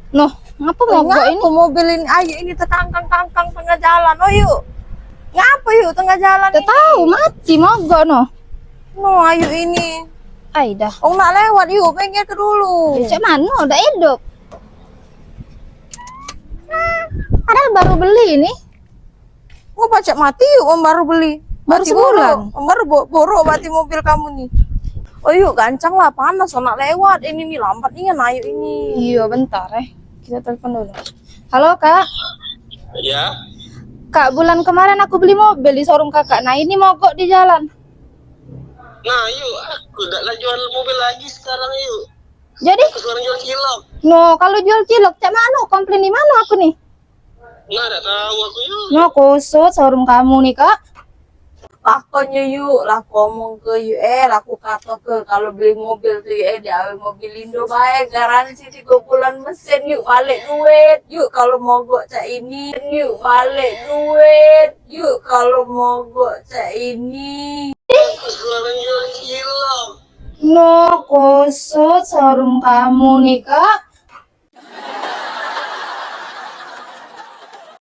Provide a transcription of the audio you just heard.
Noh, ngapa mogok ini? Aku mobilin ayo ini terkangkang-kangkang tengah jalan. Oh yuk. Ngapa yuk tengah jalan Udah ini? tahu mati mogok noh. No, ayo ini. Ay dah. Oh nak lewat yuk, pengen ke dulu. Cek mana udah hidup. Padahal baru beli ini. Oh pacak mati yuk, om baru beli. Baru Mati sebulan. borok. Om baru borok mati mobil kamu nih. Oh yuk, gancang lah, panas. Oh nak lewat ini nih, lambat nih kan, ayo ini. Iya bentar kita telepon dulu. Halo kak. Ya, Kak, bulan kemarin aku beli mobil di showroom kakak. Nah ini mogok di jalan. nah yuk, aku udah jual mobil lagi sekarang yuk. Jadi, Aku sekarang jual cilok. no kalau jual cilok, cak mana? Komplain di mana aku nih? Nah, tidak tahu aku yuk. No kusut showroom kamu nih kak. Lakonya yuk, lah ngomong ke yuk, laku kata ke kalau beli mobil tuh di awe mobil Indo baik garansi 3 bulan mesin yuk balik duit yuk kalau mogok cak ini yuk balik duit yuk kalau mogok cak ini. Aku sekarang jual cilok. No kusut showroom kamu nih kak.